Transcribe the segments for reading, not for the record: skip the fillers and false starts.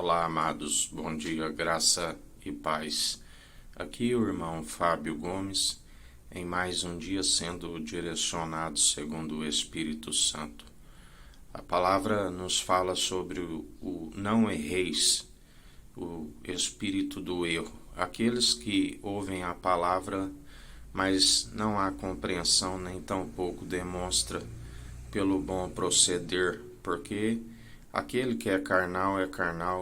Olá, amados, bom dia, graça e paz. Aqui o irmão Fábio Gomes, em mais um dia sendo direcionado segundo o Espírito Santo. A palavra nos fala sobre o não erreis, o espírito do erro. Aqueles que ouvem a palavra, mas não há compreensão, nem tampouco demonstra pelo bom proceder, porque aquele que é carnal,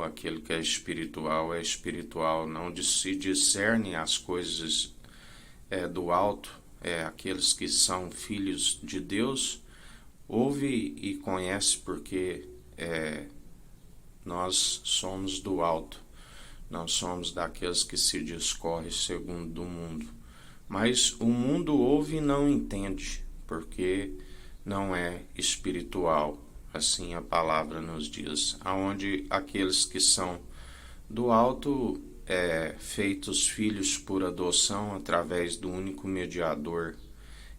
aquele que é espiritual, não se discerne as coisas do alto, aqueles que são filhos de Deus, ouve e conhece porque nós somos do alto, não somos daqueles que se discorre segundo o mundo. Mas o mundo ouve e não entende, porque não é espiritual. Assim a palavra nos diz, aonde aqueles que são do alto, feitos filhos por adoção através do único mediador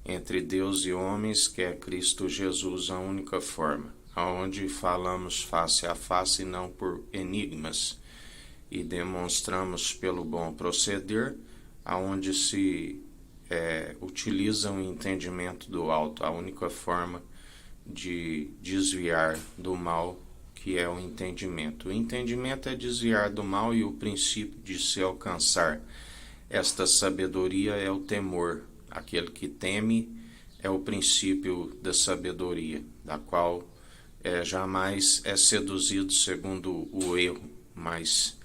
entre Deus e homens, que é Cristo Jesus, a única forma, aonde falamos face a face e não por enigmas, e demonstramos pelo bom proceder, aonde se utiliza o entendimento do alto, a única forma de desviar do mal, que é o entendimento. O entendimento é desviar do mal, e o princípio de se alcançar esta sabedoria é o temor. Aquele que teme é o princípio da sabedoria, da qual jamais é seduzido segundo o erro, mas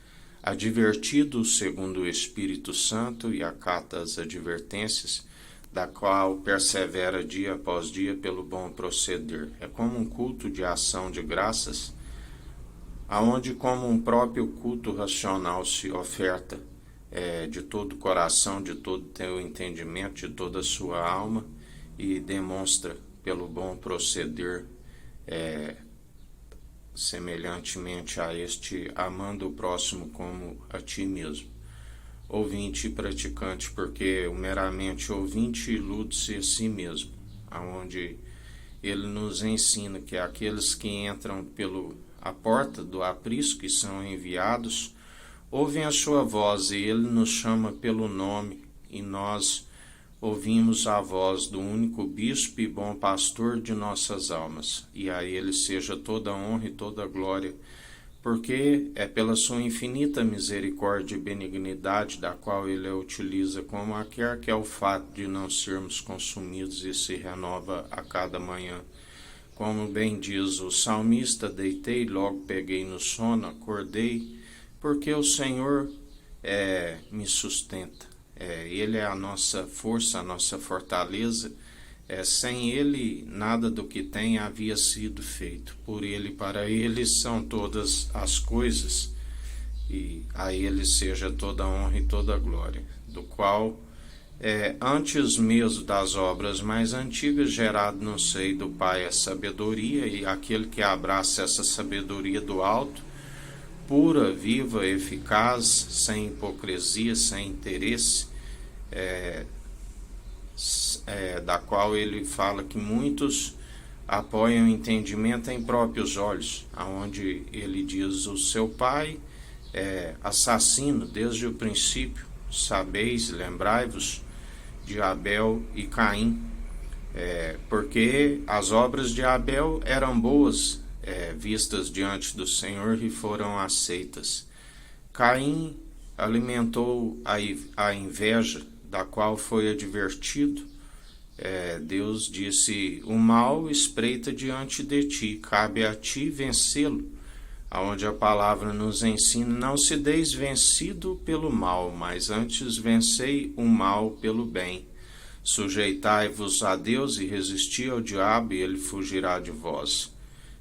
advertido segundo o Espírito Santo e acata as advertências, da qual persevera dia após dia pelo bom proceder. É como um culto de ação de graças, aonde como um próprio culto racional se oferta de todo o coração, de todo o teu entendimento, de toda a sua alma, e demonstra pelo bom proceder, semelhantemente a este, amando o próximo como a ti mesmo. Ouvinte e praticante, porque o meramente ouvinte ilude-se a si mesmo, aonde ele nos ensina que aqueles que entram a porta do aprisco, que são enviados, ouvem a sua voz, e ele nos chama pelo nome, e nós ouvimos a voz do único bispo e bom pastor de nossas almas, e a ele seja toda a honra e toda a glória, porque é pela sua infinita misericórdia e benignidade, da qual ele a utiliza como quer, que é o fato de não sermos consumidos e se renova a cada manhã. Como bem diz o salmista, deitei, logo peguei no sono, acordei, porque o Senhor me sustenta. Ele é a nossa força, a nossa fortaleza. Sem ele, nada do que tem havia sido feito. Por ele, para ele, são todas as coisas, e a ele seja toda a honra e toda a glória, do qual, antes mesmo das obras mais antigas, gerado no seio do Pai a sabedoria, e aquele que abraça essa sabedoria do alto, pura, viva, eficaz, sem hipocrisia, sem interesse, da qual ele fala que muitos apoiam o entendimento em próprios olhos, aonde ele diz: o seu pai é assassino desde o princípio, sabeis, lembrai-vos de Abel e Caim, porque as obras de Abel eram boas, vistas diante do Senhor, e foram aceitas. Caim alimentou a inveja, da qual foi advertido. Deus disse: o mal espreita diante de ti, cabe a ti vencê-lo, aonde a palavra nos ensina: não se deis vencido pelo mal, mas antes vencei o mal pelo bem. Sujeitai-vos a Deus e resisti ao diabo, e ele fugirá de vós.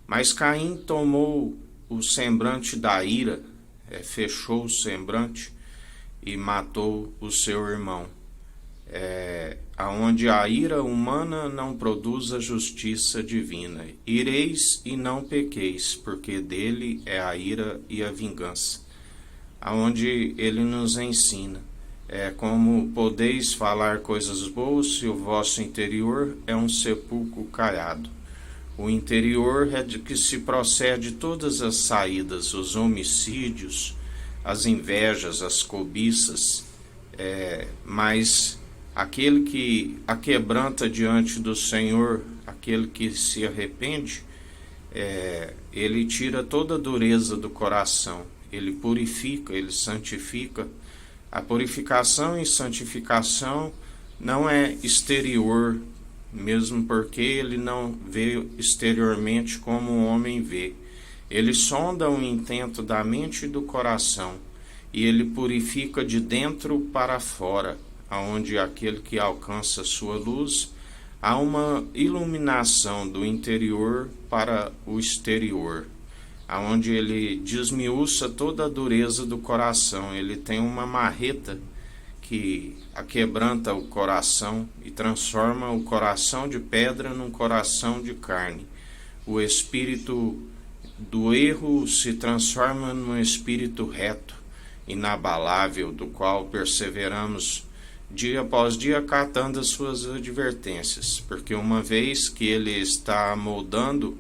Mas Caim tomou o semblante da ira, fechou o semblante e matou o seu irmão. Aonde a ira humana não produz a justiça divina. Ireis e não pequeis, porque dele é a ira e a vingança. Aonde ele nos ensina: como podeis falar coisas boas se o vosso interior é um sepulcro caiado. O interior é de que se procede todas as saídas, os homicídios, as invejas, as cobiças, mas aquele que aquebranta diante do Senhor, aquele que se arrepende, ele tira toda a dureza do coração, ele purifica, ele santifica. A purificação e santificação não é exterior, mesmo porque ele não vê exteriormente como o homem vê. Ele sonda o intento da mente e do coração, e ele purifica de dentro para fora, aonde aquele que alcança sua luz, há uma iluminação do interior para o exterior, aonde ele desmiuça toda a dureza do coração. Ele tem uma marreta que aquebranta o coração e transforma o coração de pedra num coração de carne. O espírito do erro se transforma num espírito reto, inabalável, do qual perseveramos dia após dia acatando as suas advertências, porque uma vez que ele está moldando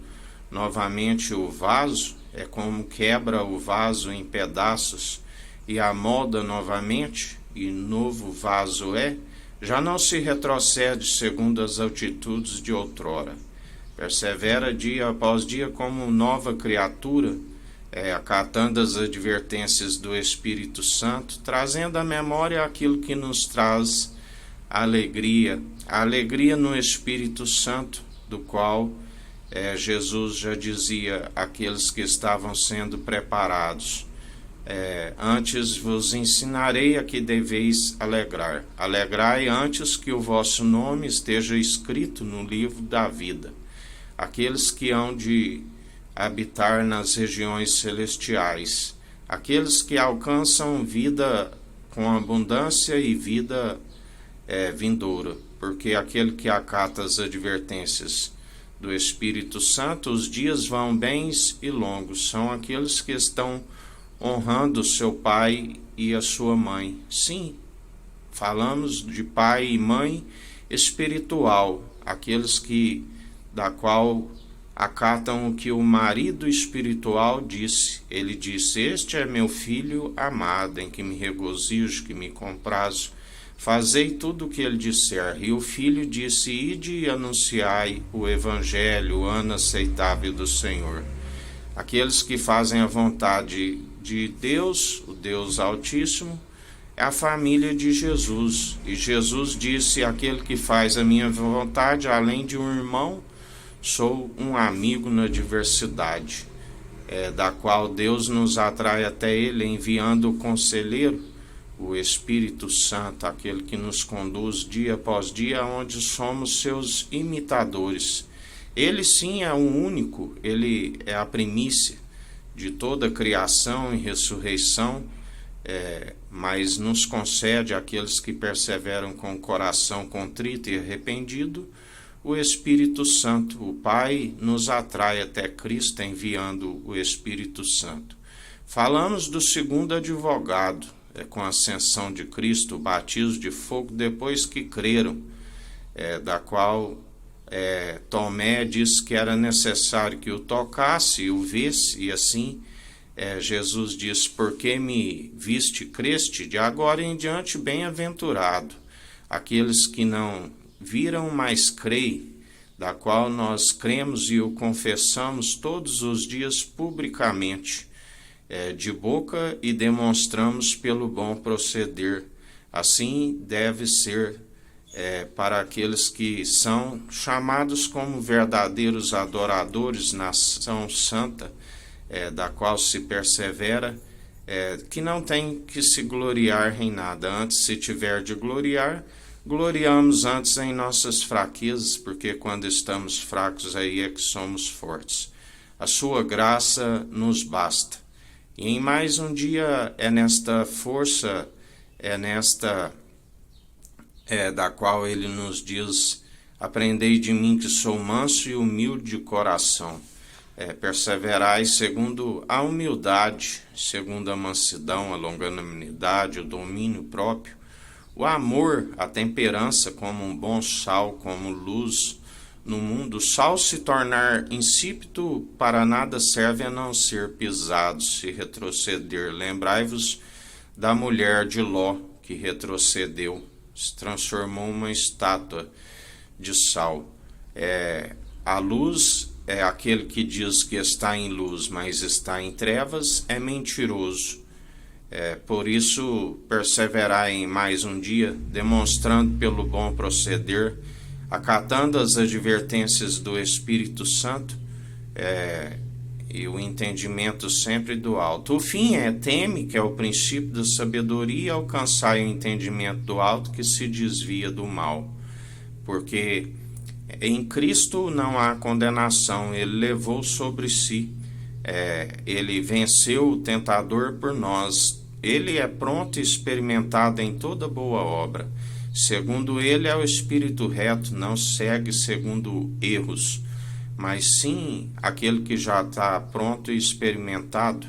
novamente o vaso, é como quebra o vaso em pedaços e amolda novamente, e novo vaso já não se retrocede segundo as altitudes de outrora. Persevera dia após dia como nova criatura, acatando as advertências do Espírito Santo, trazendo à memória aquilo que nos traz alegria, a alegria no Espírito Santo, do qual Jesus já dizia àqueles que estavam sendo preparados: antes vos ensinarei a que deveis alegrar. Alegrai antes que o vosso nome esteja escrito no livro da vida. Aqueles que hão de habitar nas regiões celestiais, aqueles que alcançam vida com abundância e vida vindoura, porque aquele que acata as advertências do Espírito Santo, os dias vão bens e longos, são aqueles que estão honrando seu pai e a sua mãe. Sim, falamos de pai e mãe espiritual, aqueles que da qual acatam o que o marido espiritual disse. Ele disse: este é meu filho amado, em que me regozijo, que me comprazo. Fazei tudo o que ele disser. E o filho disse: ide e anunciai o evangelho, o ano aceitável do Senhor. Aqueles que fazem a vontade de Deus, o Deus Altíssimo, é a família de Jesus. E Jesus disse: aquele que faz a minha vontade, além de um irmão, sou um amigo na diversidade, da qual Deus nos atrai até Ele, enviando o conselheiro, o Espírito Santo, aquele que nos conduz dia após dia, onde somos seus imitadores. Ele sim é o único, ele é a primícia de toda a criação e ressurreição, mas nos concede àqueles que perseveram com o coração contrito e arrependido, o Espírito Santo. O Pai nos atrai até Cristo enviando o Espírito Santo. Falamos do segundo advogado, com a ascensão de Cristo, o batismo de fogo depois que creram, da qual Tomé disse que era necessário que o tocasse e o visse, e assim Jesus diz: porque me viste, creste, de agora em diante bem-aventurado aqueles que não viram, mas creem, da qual nós cremos e o confessamos todos os dias publicamente, de boca, e demonstramos pelo bom proceder. Assim deve ser para aqueles que são chamados como verdadeiros adoradores, nação santa, da qual se persevera, que não tem que se gloriar em nada. Antes, se tiver de gloriar, gloriamos antes em nossas fraquezas, porque quando estamos fracos aí é que somos fortes. A sua graça nos basta. E em mais um dia é nesta força, da qual ele nos diz: aprendei de mim que sou manso e humilde de coração. Perseverai segundo a humildade, segundo a mansidão, a longanimidade, o domínio próprio, o amor, a temperança, como um bom sal, como luz no mundo, o sal se tornar insípido, para nada serve a não ser pisado, se retroceder. Lembrai-vos da mulher de Ló, que retrocedeu, se transformou em uma estátua de sal. A luz é aquele que diz que está em luz, mas está em trevas, é mentiroso. Por isso, perseverai em mais um dia, demonstrando pelo bom proceder, acatando as advertências do Espírito Santo, e o entendimento sempre do alto. O fim teme, que é o princípio da sabedoria, alcançai o entendimento do alto, que se desvia do mal. Porque em Cristo não há condenação, ele levou sobre si, ele venceu o tentador por nós, ele é pronto e experimentado em toda boa obra. Segundo ele é o espírito reto, não segue segundo erros, mas sim aquele que já está pronto e experimentado,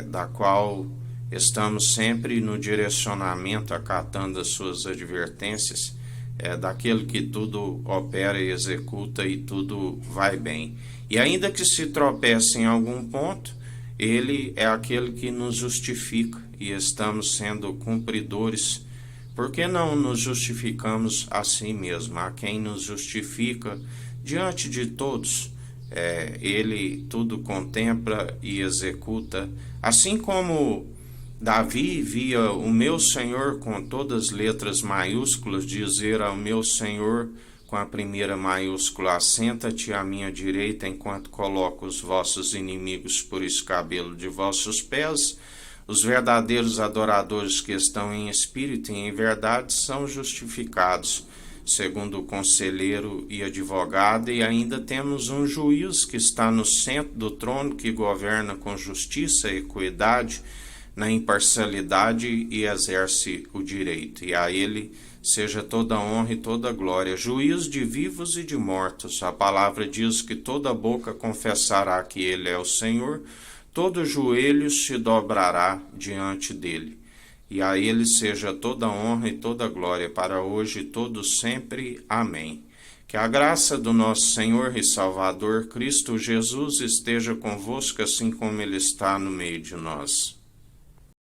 da qual estamos sempre no direcionamento, acatando as suas advertências, daquele que tudo opera e executa e tudo vai bem. E ainda que se tropece em algum ponto, ele é aquele que nos justifica e estamos sendo cumpridores. Por que não nos justificamos a si mesmo? A quem nos justifica diante de todos, ele tudo contempla e executa. Assim como Davi via o meu Senhor com todas as letras maiúsculas dizer ao meu Senhor com a primeira maiúscula: assenta-te à minha direita enquanto coloco os vossos inimigos por escabelo de vossos pés. Os verdadeiros adoradores que estão em espírito e em verdade são justificados, segundo o conselheiro e advogado, e ainda temos um juiz que está no centro do trono, que governa com justiça e equidade, na imparcialidade e exerce o direito. E a ele seja toda honra e toda glória, juiz de vivos e de mortos. A palavra diz que toda boca confessará que ele é o Senhor, todo joelho se dobrará diante dele. E a ele seja toda honra e toda glória, para hoje e todo sempre. Amém. Que a graça do nosso Senhor e Salvador Cristo Jesus esteja convosco, assim como ele está no meio de nós.